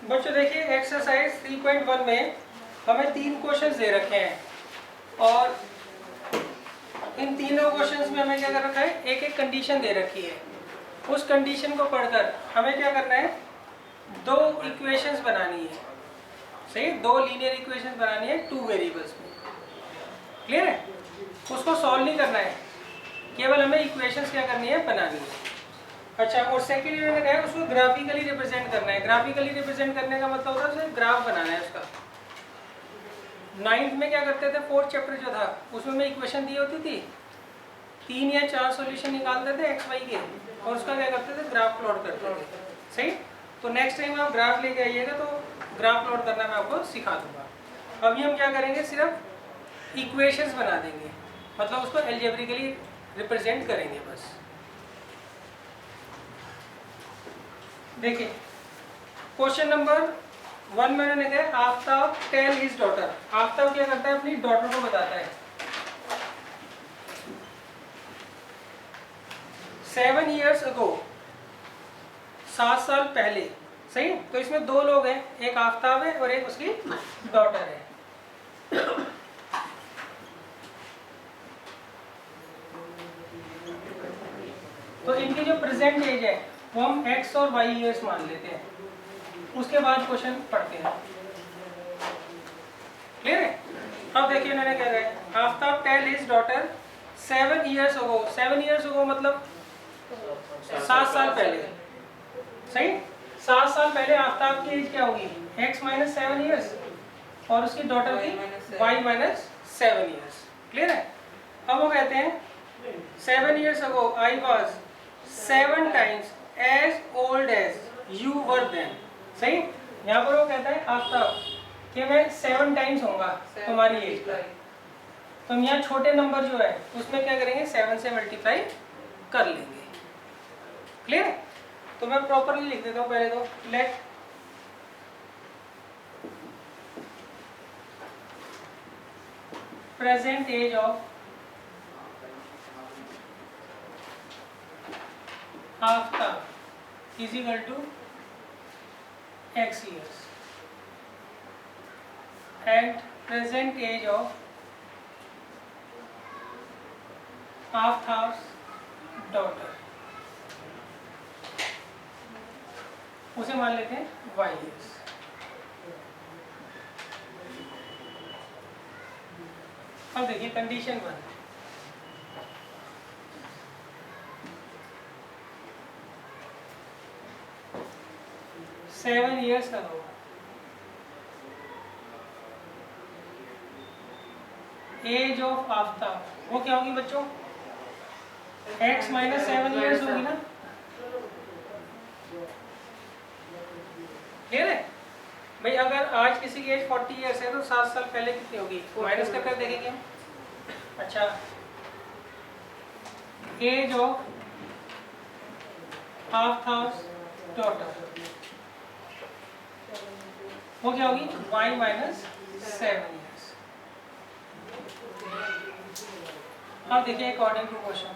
बच्चों देखिए एक्सरसाइज 3.1 में हमें 3 क्वेश्चंस दे रखे हैं और इन तीनों क्वेश्चंस में हमें क्या कर रखा है, एक एक कंडीशन दे रखी है। उस कंडीशन को पढ़कर हमें क्या करना है, दो इक्वेशंस बनानी है। सही, दो लीनियर इक्वेशंस बनानी है 2 वेरिएबल्स में। क्लियर है? उसको सॉल्व नहीं करना है, केवल हमें इक्वेशंस क्या करनी है, बनानी है। अच्छा, और सेकेंड ईयर में क्या है, उसको ग्राफिकली रिप्रेजेंट करना है। ग्राफिकली रिप्रेजेंट करने का मतलब होता है उसे ग्राफ बनाना है उसका। 9th में क्या करते थे, 4th चैप्टर जो था उसमें मैं इक्वेशन दी होती थी, 3 या 4 सॉल्यूशन निकालते थे एक्स वाई के और उसका क्या करते थे, ग्राफ प्लॉट करते थे। सही, तो नेक्स्ट टाइम आप ग्राफ लेके आइएगा तो ग्राफ प्लॉट करना मैं आपको सिखा दूंगा। अभी हम क्या करेंगे, सिर्फ इक्वेशंस बना देंगे, मतलब उसको एल्जेब्रिकली रिप्रेजेंट करेंगे बस। देखिए क्वेश्चन नंबर 1 मैंने लिखा है, Aftab tell his daughter. Aftab क्या करता है, अपनी डॉटर को बताता है 7 years ago, 7 साल पहले। सही, तो इसमें दो लोग हैं, एक आफ्ताब है और एक उसकी डॉटर है। तो इनकी जो प्रेजेंट एज है वो हम x और y ईयर्स मान लेते हैं, उसके बाद क्वेश्चन पढ़ते हैं। क्लियर है? अब देखिए मैंने क्या कहा है, Aftab tell his daughter 7 years ago। 7 years ago मतलब 7 साल पहले। सही, 7 साल पहले आफ्ताब की एज क्या होगी, x माइनस 7 ईयर्स और उसकी डॉटर की y माइनस 7 ईयर्स। क्लियर है? अब वो कहते हैं 7 years ago I was 7 times as old as you were then। सही, यहाँ पर वो कहता है आफ्ताब कि मैं 7 टाइम्स होऊंगा तुम्हारी एज का। तो हम यहाँ छोटे नंबर जो है उसमें क्या करेंगे, 7 से मल्टीप्लाई कर लेंगे। क्लियर है? तो मैं प्रॉपरली लिख देता हूँ पहले तो, let present age of Aftab is equal to x years and present age of Aftab's daughter, उसे मान लेते हैं y years। अब देखिए कंडीशन 1, सेवन ईयर्स का होगा, एज ऑफ आफ्ताब वो क्या होगी बच्चों, x माइनस 7 ईयर्स होगी ना। क्लियर है भाई? अगर आज किसी की एज 40 ईयर्स है तो 7 साल पहले कितनी होगी, माइनस कर देखेंगे हम। अच्छा, एज ऑफ आफ्ताब्स डॉटर वो क्या होगी, y माइनस 7 ईयर्स। अब देखिए अकॉर्डिंग टू क्वेश्चन,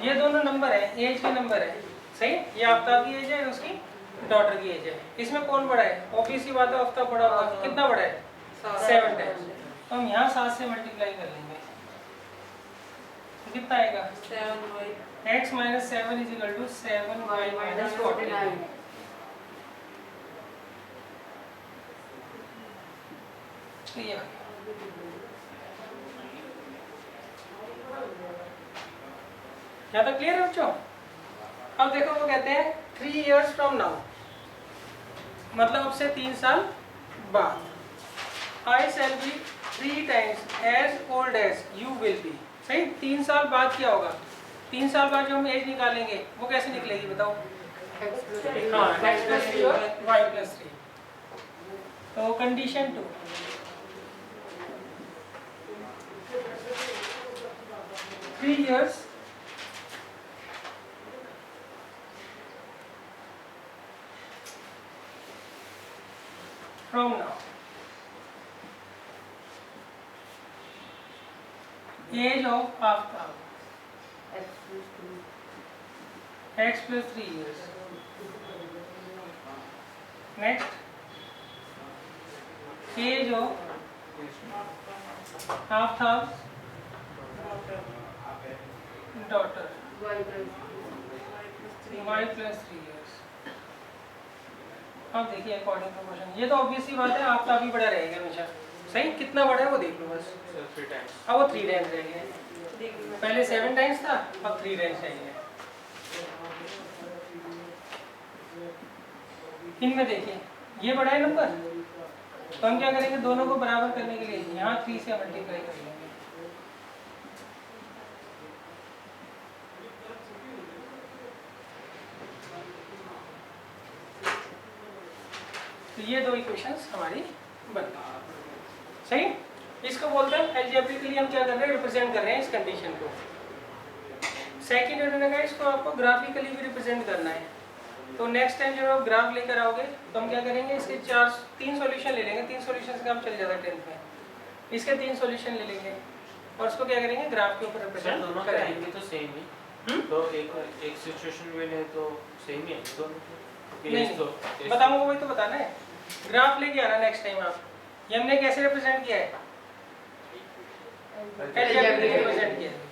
ये दोनों नंबर है, एज के नंबर है। सही, ये आफ्ताब की एज है, उसकी डॉटर की एज है। इसमें कौन बड़ा है, ऑब्वियस सी बात है आफ्ताब बड़ा होगा। कितना बड़ा है, 7 टाइम्स। तो हम यहाँ 7 से मल्टीप्लाई कर लेंगे तो कितना आएगा, 7y x minus 7 is equal to 7y minus 49। क्या तो क्लियर है बच्चों? अब देखो वो कहते हैं 3 years फ्रॉम नाउ, मतलब अब से 3 साल बाद, I shall be 3 times as old as you will be. सही, 3 साल बाद क्या होगा, 3 साल बाद जो हम एज निकालेंगे वो कैसे निकलेगी बताओ, हाँ x प्लस 3 और y प्लस 3। तो condition 2, three years from now, age of Aftab x plus 3 years. Next, age of Aftab's daughter, y plus 3 years. अब देखिए अकॉर्डिंग टू क्वेश्चन, ये तो ऑब्वियसली बात है, आफ्ताब ही बड़ा रहेगा हमेशा, सही? कितना बड़ा है वो देख लो बस। 3 times. अब वो 3 टाइम्स रह गया, पहले 7 टाइम्स था, अब 3 टाइम्स रह गया। इनमें देखिए ये बड़ा है नंबर, तो हम क्या करेंगे, दोनों को बराबर करने के लिए यहाँ 3 से मल्टीप्लाई कर लेंगे। तो ये दो इक्वेशंस हमारी बन गई, सही? इसको बोलते हैं एल्जेब्रिकली हम क्या कर रहे हैं, रिप्रेजेंट कर रहे हैं इस कंडीशन को। सेकंड उन्होंने कहा इसको आपको ग्राफिकली भी रिप्रेजेंट करना है। तो नेक्स्ट टाइम जब आप ग्राफ लेकर आओगे तो हम क्या करेंगे, इसके 3 सॉल्यूशन ले लेंगे, 3 सॉल्यूशन का हम चल जाता है 10th में, इसके 3 सॉल्यूशन ले लेंगे और उसको क्या करेंगे, ग्राफ के ऊपर रिप्रेजेंट करेंगे। तो सेम ही, तो एक सिचुएशन में है तो सेम ही है दोनों। नहीं, बताऊंगा, वही तो बताना है। ग्राफ लेके आना नेक्स्ट टाइम आप। ये हमने कैसे रिप्रेजेंट किया है, एल्जेब्रिकली रिप्रेजेंट किया है।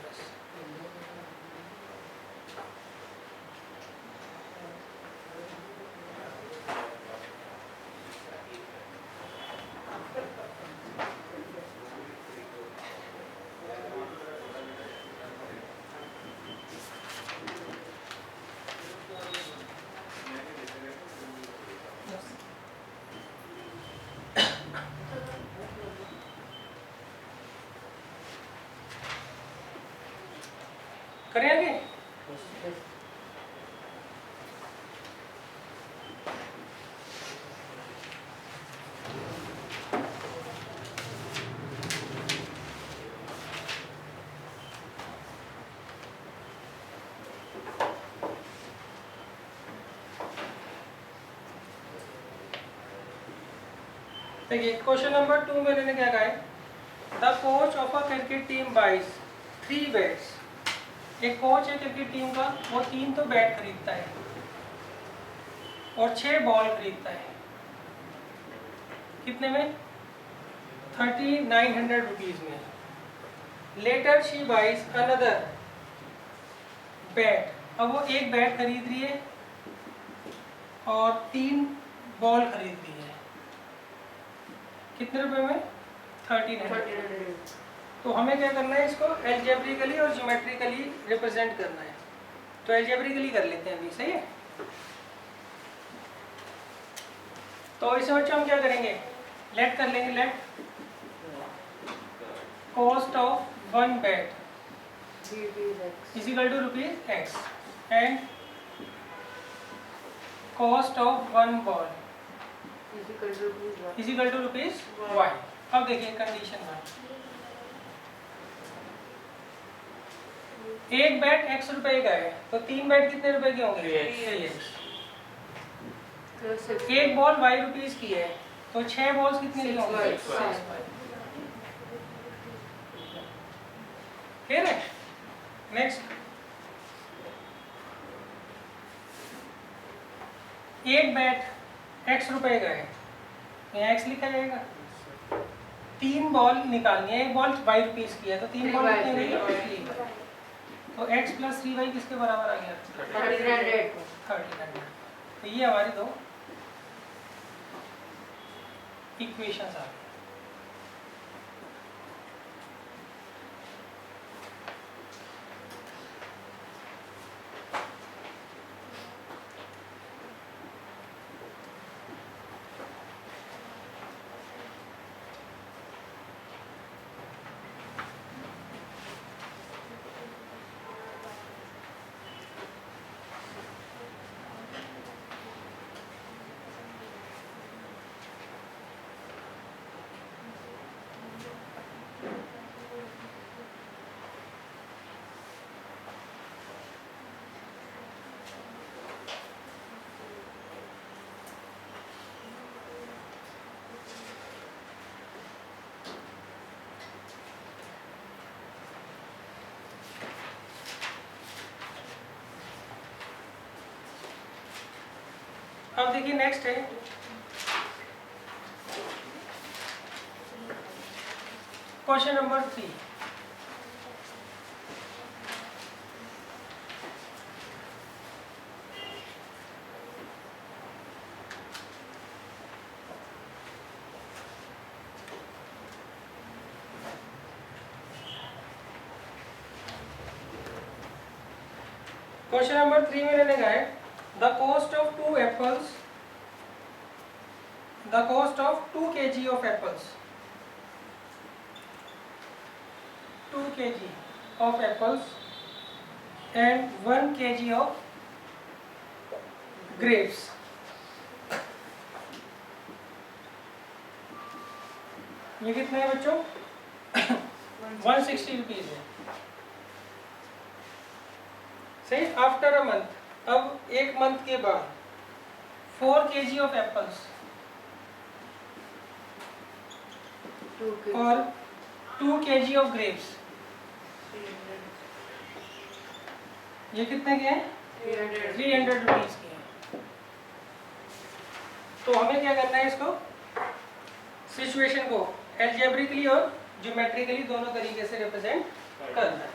करें आगे? देखिए क्वेश्चन नंबर 2 में मैंने क्या कहा है, the coach of a cricket team buys 3 bats. एक कोच है क्रिकेट टीम का, वो 3 तो बैट खरीदता है और 6 बॉल खरीदता है। कितने में? 3900 रुपीज में। Later she buys another bat. अब वो एक बैट खरीद रही है और 3 बॉल खरीद रही है। कितने रुपए में? 1300। तो हमें क्या करना है, इसको एल्जेब्रिकली और ज्योमेट्रिकली रिप्रेजेंट करना है। तो एल्जेब्रिकली कर लेते हैं अभी, सही है? तो इसे बच्चों हम क्या करेंगे, लेट कर लेंगे। Let cost of 1 bat is equal to rupees x and cost of 1 ball is equal to rupees y. अब देखिए कंडीशन 1, एक बैट x रुपए का है, तो 3 बैट कितने रुपए के होंगे? 3x। एक बॉल y रुपीज की है, तो 6 बॉल्स कितने के होंगे? 6y। क्लियर है? नेक्स्ट, एक बैट x रुपए का है, यहाँ x लिखा जाएगा। 3 बॉल निकालनी है, एक बॉल y रुपीज की है, तो 3 बॉल कितने होंगे? तो x प्लस 3y किसके बराबर आ गया? 1300। तो ये हमारी दो इक्वेशंस आ गई। अब देखिए नेक्स्ट है क्वेश्चन नंबर 3। क्वेश्चन नंबर 3 में मैंने कहा है the cost of 2 apples, the cost of 2 kg of apples, 2 kg of apples and 1 kg of grapes. ये कितने हैं बच्चों? 160 रुपीज है। सही। आफ्टर अ मंथ, अब एक मंथ के बाद 4 kg ऑफ एप्पल्स और 2 kg ऑफ ग्रेप्स, ये कितने के हैं? 300 रुपीज के हैं। तो हमें क्या करना है, इसको सिचुएशन को एल्जेब्रिकली और ज्योमेट्रिकली दोनों तरीके से रिप्रेजेंट करना है।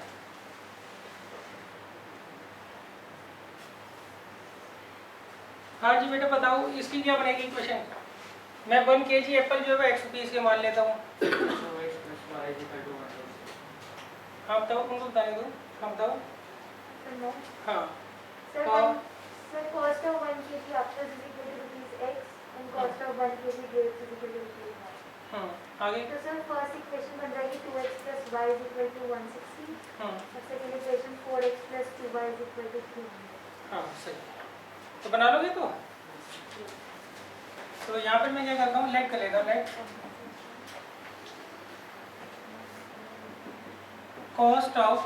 हाँ जी बेटा बताओ, इसकी क्या बनेगी इक्वेशन? मैं 1 kg एप्पल जो है x रुपीज के मान लेता हूँ। हाँ बताओ, उनको बताने दो। हाँ बताओ। हाँ Sir, और cost of 1 kg apples is equal to rupees x and cost of 1 kg grapes is equal to rupees y. आगे। तो सर फर्स्ट इक्वेशन बन जाएगी 2x plus y is equal to 160 और second equation 4x plus 2y is equal to 300. हाँ सही, तो बना लोगे तो यहाँ पर मैं क्या करता हूँ, लेट कर लेता हूँ। Late cost of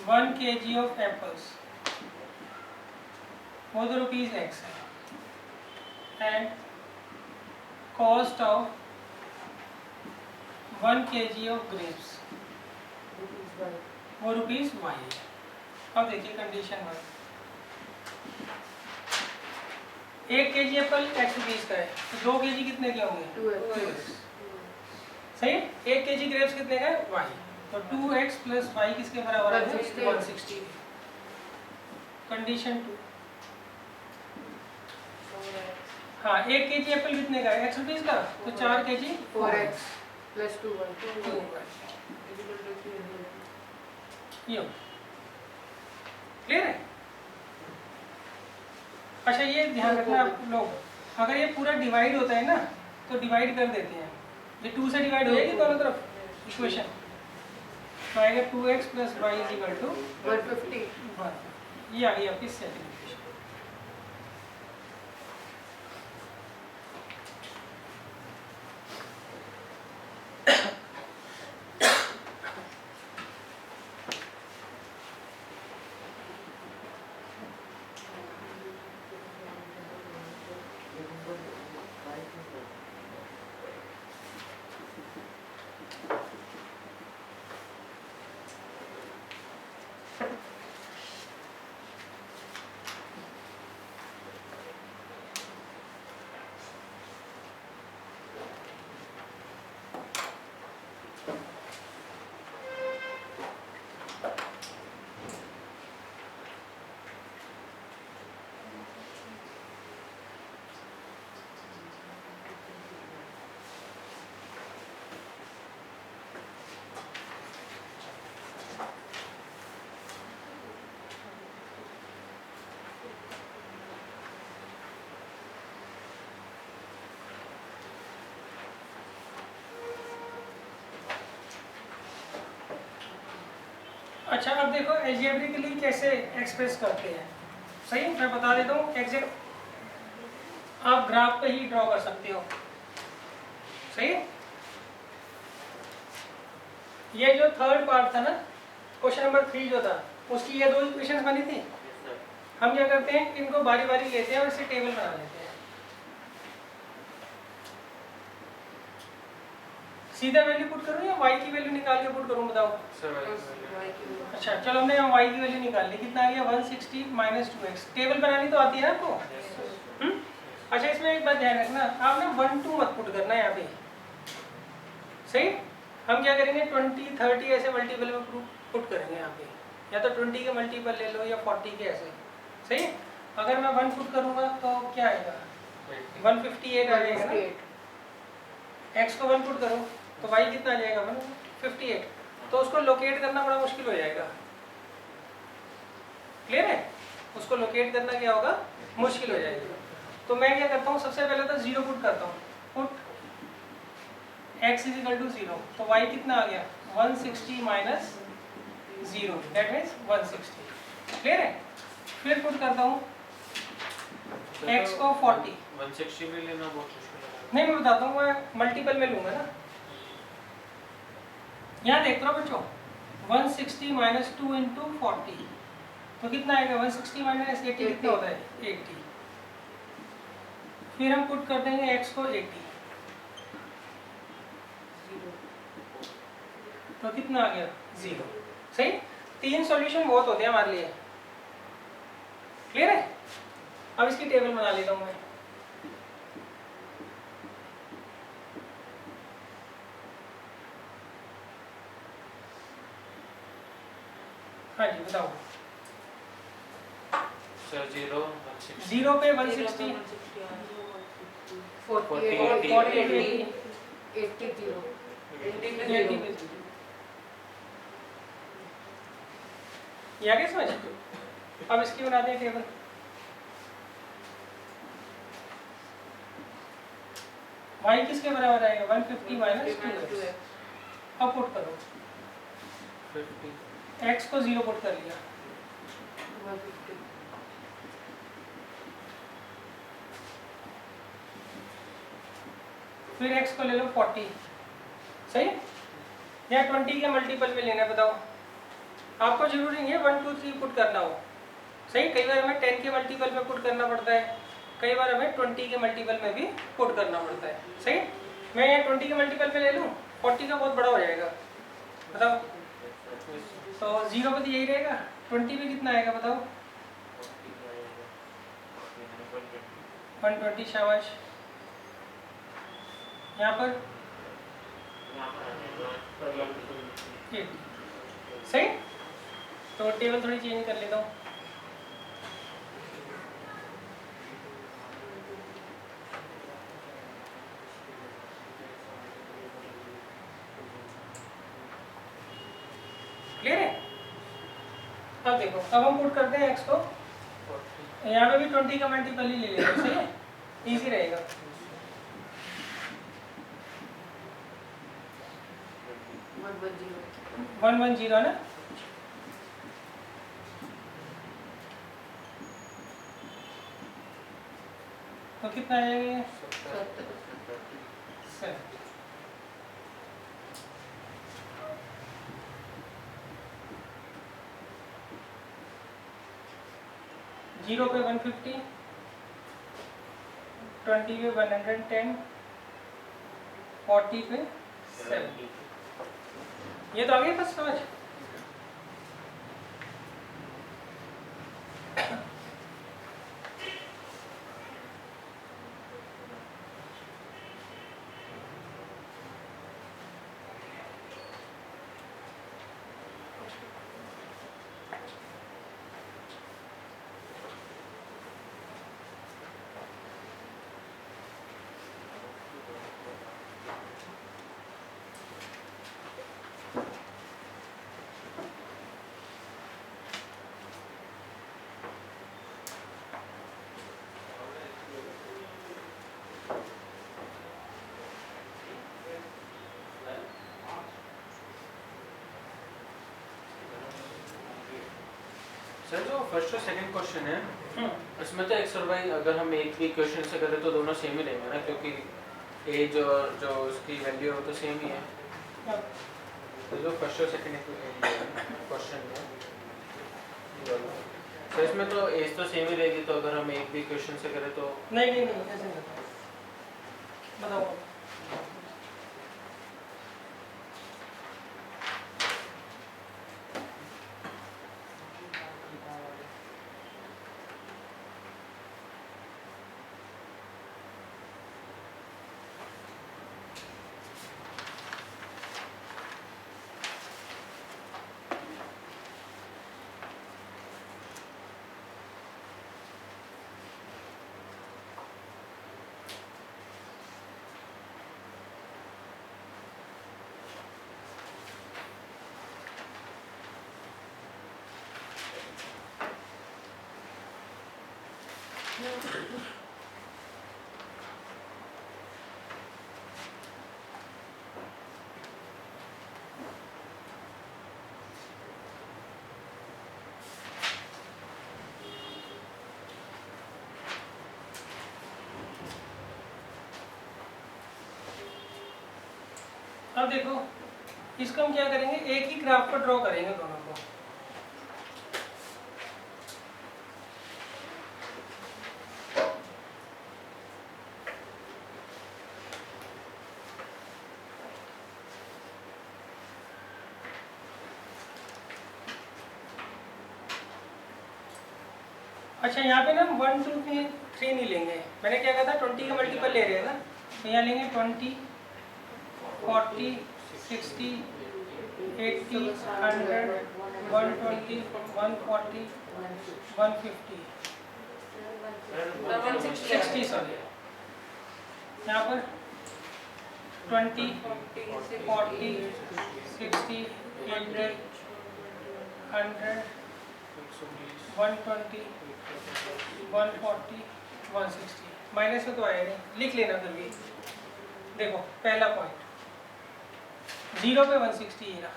1 kg of apples वो तो रुपीज एक्स है and cost of 1 kg of grapes वो रुपीज वाई है। अब देखिए condition 1, 1 kg Apple x rupees का है तो 2 kg कितने के होंगे? 2x। सही। 1 kg ग्रेप्स कितने का है? y। तो 2x प्लस y किसके बराबर है? 160। कंडीशन 2। हाँ 1 kg एप्पल कितने का है? x रुपीज का, तो 4 kg 4x plus 2y. 2y। ये क्लियर है? अच्छा ये ध्यान रखना आप लोग, अगर ये पूरा डिवाइड होता है ना तो डिवाइड कर देते हैं, ये 2 से डिवाइड हो जाएगी दोनों तरफ इक्वेशन, तो आएगा 2x plus y is equal to 150. 1। ये आ गई आपकी सेकंड इक्वेशन। अच्छा अब देखो एल्जेब्रिकली कैसे एक्सप्रेस करते हैं। सही, मैं बता देता हूँ एग्जैक्ट, आप ग्राफ पे ही ड्रॉ कर सकते हो। सही, ये जो थर्ड पार्ट था ना क्वेश्चन नंबर 3 जो था, उसकी ये 2 इक्वेशंस बनी थी। हम क्या करते हैं, इनको बारी बारी लेते हैं और इसे टेबल बना लेते हैं। सीधा वैल्यू पुट करूँ या y की वैल्यू निकाल के पुट करूँ, बताओ। सर अच्छा चलो हमने यहाँ y की वैल्यू निकाल ली, कितना आ गया 160 माइनस 2x। टेबल बनानी तो आती है ना आपको। अच्छा इसमें एक बात ध्यान रखना, आप ना 1 2 मत पुट करना यहाँ पे, सही। हम क्या करेंगे 20 30 ऐसे मल्टीपल में पुट करेंगे यहाँ पे, या तो 20 के मल्टीपल ले लो या 40 के ऐसे, सही। अगर मैं 1 पुट करूँगा तो क्या आएगा 158 आ जाएगा ना। x को 1 पुट करो तो y कितना आ जाएगा 158। तो उसको लोकेट करना बड़ा मुश्किल हो जाएगा, क्लियर है। उसको लोकेट करना क्या होगा, मुश्किल हो जाएगा। तो मैं क्या करता हूँ, सबसे पहले तो 0 पुट करता हूँ, put x is equal to 0, तो y कितना आ गया 160 माइनस 0, दैट मीन्स 160, क्लियर है। फिर पुट करता हूँ x को 40, 160 में लेना बहुत मुश्किल है। नहीं मैं बताता हूँ, मैं मल्टीपल में लूंगा ना। यहाँ देख रहा बच्चों 160 माइनस 2 इंटू 40, तो कितना आएगा 160 माइनस 80 कितना होता है 80। फिर हम पुट कर देंगे x को 80, तो कितना आ गया 0, सही। 3 सॉल्यूशन बहुत होते हैं हमारे लिए, क्लियर है। अब इसकी टेबल बना लेता हूँ मैं। हाँ जी बताओ। सर 0 160 0 पे 160, 48, 40 80 0. 80 ये आगे समझ। अब इसकी बनाते हैं टेबल। y किसके बराबर आएगा 150 माइनस 2x। अब पुट करो, 50 x को 0 पुट कर लिया, 150. फिर x को ले लो 40, सही। या 20 के मल्टीपल में लेना है, बताओ। आपको जरूरी नहीं है 1 2 3 पुट करना हो, सही। कई बार हमें 10 के मल्टीपल में पुट करना पड़ता है, कई बार हमें 20 के मल्टीपल में भी पुट करना पड़ता है, सही। मैं यहाँ 20 के मल्टीपल में ले लूँ, 40 का बहुत बड़ा हो जाएगा, बताओ। तो 0 पे तो यही रहेगा, 20 पे कितना आएगा बताओ 120, शाबाश। यहाँ पर 80, सही। तो टेबल थोड़ी चेंज कर लेता हूँ। क्लियर है। अब देखो, अब हम पुट करते हैं x को, यहाँ पे भी 20 का मल्टीपल ही ले लेते हैं, सही है, इजी रहेगा। 110 है ना। तो कितना आएगा ये 7। 0 पे 150, 20 पे 110, 40 पे 7। ये तो आ गई बस समझ। सर जो फर्स्ट और सेकंड क्वेश्चन है इसमें तो एक्स और वाई अगर हम एक भी क्वेश्चन से करें तो दोनों सेम ही रहेंगे ना, क्योंकि एज और जो उसकी वैल्यू है वो तो सेम ही है। तो जो फर्स्ट और सेकंड क्वेश्चन है सर इसमें तो एज तो सेम ही रहेगी, तो अगर हम एक भी क्वेश्चन से करें तो नहीं ऐसे नहीं बताओ। अब देखो इसको हम क्या करेंगे, एक ही ग्राफ पर ड्रॉ करेंगे दोनों को। अच्छा यहाँ पे ना 1 2 3 नहीं लेंगे, मैंने क्या कहा था 20 का मल्टीपल ले रहे हैं ना, तो यहाँ लेंगे 20 40 60 80 100 120 140 150 60 सॉरी, यहाँ पर 20 40 60 80 100 120 140 160, माइनस में तो आया नहीं, लिख लेना फिर भी। देखो पहला पॉइंट 0 पे 160 ये रहा,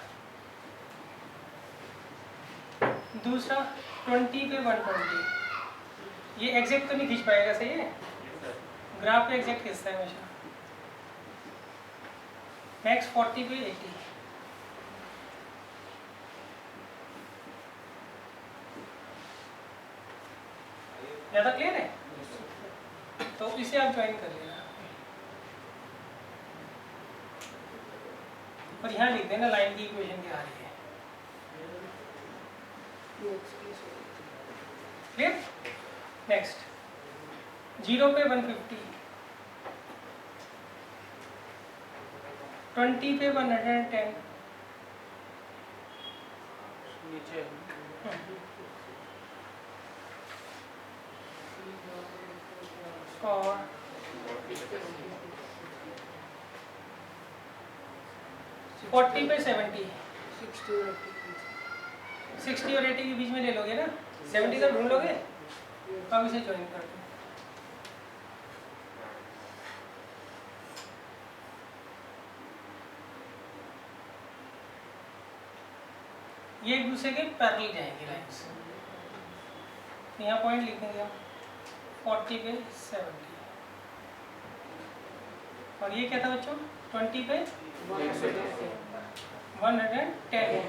दूसरा 20 पे 120, ये एग्जैक्ट तो नहीं खींच पाएगा, सही है, ग्राफ पे एग्जैक्ट खींचता है हमेशा। नेक्स्ट 40 पे 80, ज़्यादा क्लियर है, तो इसे आप ज्वाइन कर लेना और यहाँ लिख देना लाइन की इक्वेशन क्या आ रही है। क्लियर। नेक्स्ट 0 पे 150, 20 पे 110, नीचे और 40 पे 70, 60 और 80 के बीच में ले लोगे ना, 70 का ढूंढ लोगे, अब इसे ज्वाइन कर दो। ये एक दूसरे के पैरेलल जाएंगे लाइन्स, तो यहाँ पॉइंट लिख देंगे हम 40 पे 70, और ये क्या था बच्चों 20 पे 110।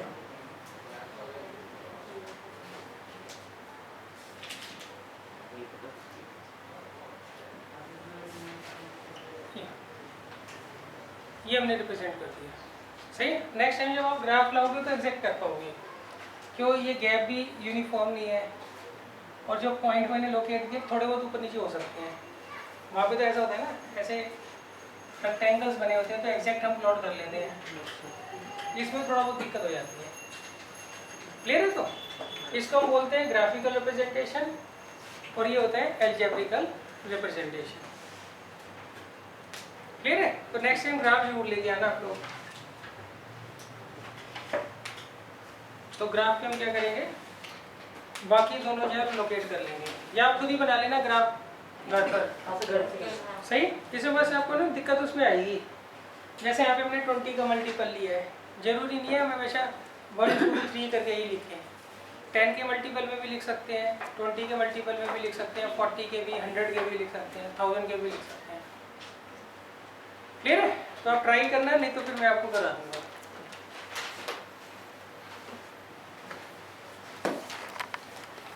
ये हमने रिप्रेजेंट कर दिया, सही। नेक्स्ट टाइम जब आप ग्राफ लाओगे तो एग्जैक्ट कर पाओगे, क्यों ये गैप भी यूनिफॉर्म नहीं है, और जो पॉइंट मैंने लोकेट किए थोड़े बहुत ऊपर नीचे हो सकते हैं, वहाँ पे तो ऐसा होता है ना, ऐसे रेक्टेंगल्स बने होते हैं तो एग्जैक्ट हम प्लॉट कर लेते हैं, इसमें थोड़ा बहुत दिक्कत हो जाती है। क्लियर है, तो इसको हम बोलते हैं ग्राफिकल रिप्रेजेंटेशन, और ये होता है एल्जेब्रिकल रिप्रेजेंटेशन। क्लियर है, तो नेक्स्ट टाइम ग्राफ जरूर लेके आना आप लोग। तो ग्राफ पे हम क्या करेंगे, बाकी दोनों जो है लोकेट कर लेंगे, या आप खुद ही बना लेना ग्राफ घर पर, सही। इसमें बस आपको ना दिक्कत उसमें आएगी, जैसे यहाँ पे हमने 20 का मल्टीपल लिया है, जरूरी नहीं है हम हमेशा 1 2 3 करके ही लिखें, 10 के मल्टीपल में भी लिख सकते हैं, 20 के मल्टीपल में भी लिख सकते हैं, 40 के भी, 100 के भी लिख सकते हैं, 1000 के भी लिख सकते हैं। क्लियर है, तो आप ट्राई करना, नहीं तो फिर मैं आपको करा दूंगा।